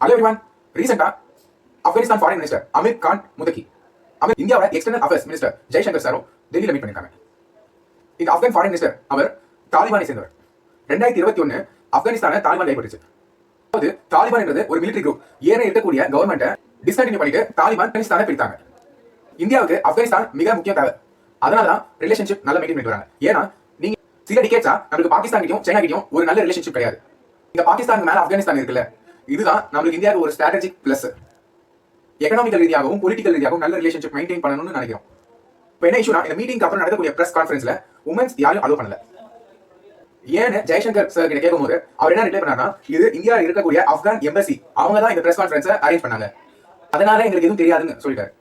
Hello everyone. Recently, Afghanistan Foreign Minister Amir Khan Muttaqi, இந்தியாவோட external affairs minister Jaishankar சாரும் டெல்லியில் meet பண்ணிருக்காங்க. இந்த ஆப்கான் ஃபாரின் மினிஸ்டர் அவர் தாலிபானை சேர்ந்தவர். 2021 ஆப்கானிஸ்தானை தாலிபான் கைப்பற்றுச்சு. அதாவது தாலிபான் என்றது ஒரு மிலிட்டரி குரூப். ஏற்கனவே இருக்கக்கூடிய கவர்மெண்ட்டை டிஸ்கண்டினியூ பண்ணிட்டு தாலிபான் ஆப்கானிஸ்தானை பிரித்தாங்க. இந்தியாவுக்கு ஆப்கானிஸ்தான் மிக முக்கிய தேவை. அதனால தான் ரிலேஷன்ஷிப் நல்ல மெயின்டைன் பண்ணிட்டு வராங்க. ஏன்னா நீங்க சில டிகேட்ஸா நமக்கு பாகிஸ்தான் கிட்டயும் சைனா கிட்டயும் ஒரு நல்ல ரிலேஷன்ஷிப் கிடையாது. இந்த பாகிஸ்தானுக்கு மேல ஆப்கானிஸ்தான் இருக்குல்ல, இதுதான் நம்மளுக்கு இந்தியாவுக்கு ஒரு ஸ்ட்ராட்டஜிக் பிளஸ். எக்கனாமிக்கல் ரீதியாகவும் பொலிட்டிக்கல் ரீதியாகவும் நல்ல ரிலேஷன்ஷிப் மெயின்டைன் பண்ணணும்னு நினைக்கிறோம். இப்போ என்ன இஷ்யூனா, இந்த மீட்டிங்க்கு அப்புறம் நடக்கக்கூடிய பிரஸ் கான்ஃபரன்ஸ்ல உமன்ஸ் யாரும் அலோவ் பண்ணல. ஏன்னு ஜெய்சங்கர் சார் கிட்ட கேட்கும்போது அவர் என்ன ரிப்ளை பண்ணாருன்னா, இது இந்தியாவில் இருக்கக்கூடிய ஆப்கான் எம்பசி அவங்க தான் இந்த பிரஸ் கான்ஃபரன்ஸை அரேஞ்ச் பண்ணாங்க, அதனால எங்களுக்கு எதுவும் தெரியாதுன்னு சொல்லிட்டாரு.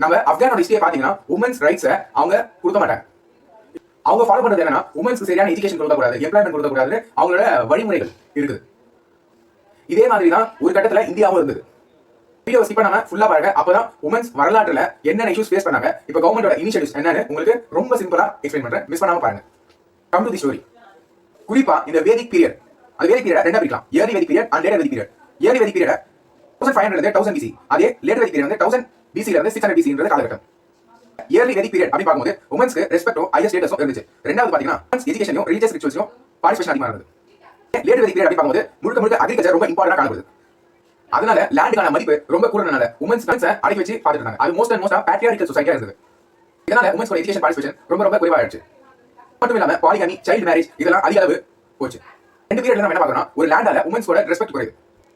நம்ம ஆப்கானோட ஹிஸ்டரியை பாத்தீங்கன்னா உமன்ஸ் ரைட்ஸை அவங்க கொடுக்க மாட்டாங்க. அவங்க ஃபாலோ பண்றது என்னன்னா, உமன்ஸ்க்கு சரியான எஜுகேஷன் கொடுக்கக்கூடாது, எம்ப்ளாய்மெண்ட் கொடுக்கக்கூடாது, அவங்களோட வழிமுறைகள் இருக்குது. இதே மாதிரி தான் ஒரு கட்டத்தில் இந்தியாவும் இருந்தது. வீடியோ ஸ்கிப் பண்ணாம ஃபுல்லா பாருங்க. அப்பதான் உமன்ஸ் வரலாற்றுல என்னென்ன இஷ்யூஸ் ஃபேஸ் பண்ணாங்க, இப்போ கவர்மெண்டோட இனிஷியேட்டிவ்ஸ் என்னன்னு உங்களுக்கு ரொம்ப சிம்பிளா எக்ஸ்பிளைன் பண்றேன். மிஸ் பண்ணாம பாருங்க. Come to the story. குறிப்பா இந்த வேதிக் பீரியட், அந்த வேதிக் பீரியட் ரெண்டா பிரிக்கலாம். Early Vedic period and later Vedic period. Early Vedic period 1500 இருந்து 1000 BC, அதே லேட்டர் வேதிக் பீரியட் வந்து 1000 BC ல இருந்து 600 BC காலகட்டம். ஏர்லி வேதிக் பீரியட் அப்படி பார்க்கும்போது உமன்ஸ்க்கு ரெஸ்பெக்டும் ஹையர் ஸ்டேட்டஸும் இருந்துச்சு. ரெண்டாவது பாத்தீங்கன்னா எஜுகேஷனும் ரிலிஜியஸ் ரிச்சுவல்ஸும் பார்ட்டிசிபேஷன் அதிகமாக இருந்தது. லேட்டர் வேதிக் பீரியட் அப்படி பார்க்கும்போது முழுக்க அக்ரிகல்ச்சர் ரொம்ப இம்பார்ட்டன்டா காணப்படுது. அதனால லேண்டுக்கான மதிப்பு ரொம்ப கூடுதலான உமன்ஸ் அடக்கி வச்சு பார்த்துட்டு இருந்தாங்க. அது மோஸ்ட் அண்ட் மோஸ்டா பேட்ரியார்கல் சொசைட்டியா இருந்தது. இதனால உமன்ஸ் எஜுகேஷன் பார்ட்டிசிபேஷன் ரொம்ப குறைவாயிடுச்சு. மட்டும் இல்லாம பாலிகமி, சைல்டு மேரேஜ் இதெல்லாம் அதிக அளவு போச்சு. ரெண்டு பீரியட்ல நம்ம என்ன பார்க்கறோம்னா, ஒரு லேண்டால உமன்ஸோட ரெஸ்பெக்ட் குறையுது.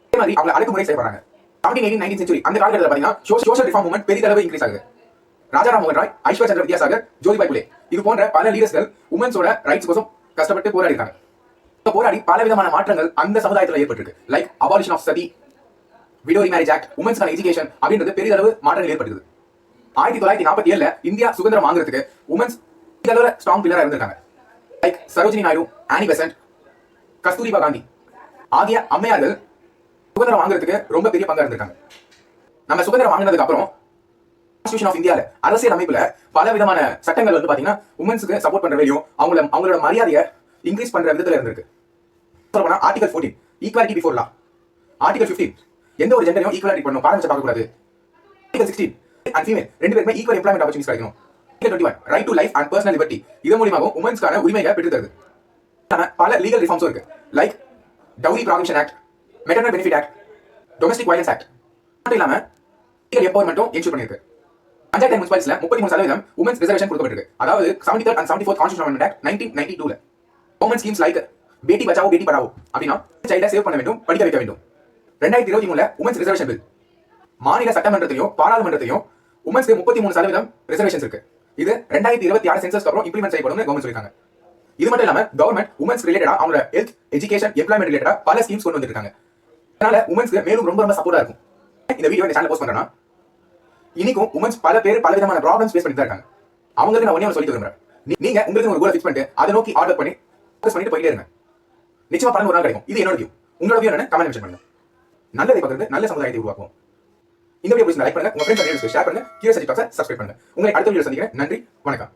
அதே மாதிரி அவங்க அடக்குமுறை செய்யப்படுறாங்க. 17, 18, 19th செஞ்சுரி அந்த காலகட்டத்தில் பாத்தீங்கன்னா சோஷியல் ரிஃபார்ம் மூவ்மெண்ட் பெரிய அளவு இன்க்ரீஸ் ஆகுது. ராஜாராம் மோகன் ராய், ஐஸ்வர் சந்திர வித்யாசாகர், ஜோதிபாய் புலே இது போன்ற பல லீடர்ஸ்கள் உமன்ஸோட ரைட்ஸ் கோசம் கஷ்டப்பட்டு போராடி இருக்காங்க. போராடி பல விதமான மாற்றங்கள் அந்த சமுதாயத்தில் ஏற்பட்டிருக்கு. லைக் அபாலிஷன் ஆஃப் சதி, விடோ மேரேஜ் ஆக்ட், உமன்ஸ்கான எஜுகேஷன் அப்படின்றது பெரிய அளவு மாற்றங்கள் ஏற்பட்டது. 1947 இந்தியா சுதந்திரம் வாங்குறதுக்கு உமன்ஸ் ஸ்ட்ராங் பில்லரா இருந்திருக்காங்க. லைக் சரோஜினி நாயுடு, ஆனி பெசன்ட், கஸ்தூரிபா காந்தி ஆகிய அம்மையார்கள் சுதந்திரம் வாங்குறதுக்கு ரொம்ப பெரிய பங்கா இருந்திருக்காங்க. நம்ம சுதந்திரம் வாங்கினதுக்கு அப்புறம் கான்ஸ்டிடியூஷன் ஆஃப் இந்தியால அரசியல் அமைப்புல பல விதமான சட்டங்கள் வந்து பாத்தீங்கன்னா உமன்ஸ்க்கு சப்போர்ட் பண்ற வேலையும் அவங்களோட மரியாதையை இன்க்ரீஸ் பண்ற விதத்துல இருந்திருக்கு. சொல்லப்போனா article 14 equality before law, article 15 எந்த ஒரு ஜெண்டரையும் ஈக்குவலா ட்ரீட் பண்ணணும், பாரபட்சம் பார்க்க கூடாது. ஆர்டிகல் 16 அண்ட் ஃபீமேல் ரெண்டு பேருமே ஈக்குவல் எம்ப்ளாய்மென்ட் ஆப்பர்ச்சுனிட்டிஸ் கிடைக்கும். Article 21 right to life and personal liberty இது மூலமாக உமன்ஸ்க்கான உரிமையை பெற்று தருது. பல லீகல் ரிஃபார்ம்ஸும் இருக்கு. Like dowry provision act, maternal benefit act, domestic violence act. மட்டும் இல்லாம லீகல் எம்பவர்மெண்ட்டும் என்ஷூர் பண்ணிருக்கு. பஞ்சாயத்து முனிசிபாலிட்டிஸ்ல 33% உமன்ஸ் ரிசர்வேஷன் கொடுக்கப்பட்டிருக்கு. அதாவது 73rd and 74th constitutional amendment act 1992ல government schemes like Beti Bachao பேட்டி படாவோ அப்படின்னா சைல்டை சேவ் பண்ண வேண்டும், படிக்க வைக்க வேண்டும். 2023 உமன்ஸ் ரிசர்வேஷன் பில் மாநில சட்டமன்றத்திலையும் பாராளுமன்றத்திலையும் உமன்ஸ்க்கு 33% ரிசர்வேஷன்ஸ் இருக்கு. இது 2026 சென்சஸ்க்கு அப்புறம் இம்ப்ளிமெண்ட் செய்யப்படும் கவர்மெண்ட் சொல்லிருக்காங்க. இது மட்டும் இல்லாம கவர்மெண்ட் உமன்ஸ் ரிலேட்டடா அவங்களோட ஹெல்த், எஜுகேஷன், எம்ப்ளாய்மெண்ட் ரிலேட்டடா பல ஸ்கீம்ஸ் கொண்டு வந்திருக்காங்க. அதனால உமன்ஸ்க்கு மேலும் ரொம்ப சப்போர்ட்டா இருக்கும். இந்த வீடியோ இந்த சேனல் போஸ்ட் பண்றேன்னா, இன்னைக்கும் உமன்ஸ் பல பேர் பல விதமான ப்ராப்ளம்ஸ் ஃபேஸ் பண்ணிட்டு இருக்காங்க. அவங்களுக்கு நான் ஒண்ணே சொல்லி விரும்புறேன், நீங்க உங்களுக்கு ஒரு கோலை ஃபிக்ஸ் பண்ணிட்டு அதை நோக்கி ஆர்டர் பண்ணி ஃபோக்கஸ் பண்ணிட்டு போயிட்டே இருங்க. நிச்சயமா பலன் ஒரு நாள் கிடைக்கும். இது என்னோட வியூ. உங்களோட வியூ என்ன கமெண்ட் மென்ஷன் பண்ணுங்க. நல்லதை பகிர்ந்து நல்ல சமுதாயத்தை உருவாக்குவோம். இந்த வீடியோ பிடிச்சிருந்தா லைக் பண்ணுங்க, உங்க ஃப்ரெண்ட்ஸ் அண்ட் ரிலேட்டிவ்ஸ்க்கு ஷேர் பண்ணுங்க, கியூரியாசிட்டி டாக்ஸை சப்ஸ்கிரைப் பண்ணுங்க. உங்களை அடுத்த வீடியோ சந்திக்கிறேன். நன்றி, வணக்கம்.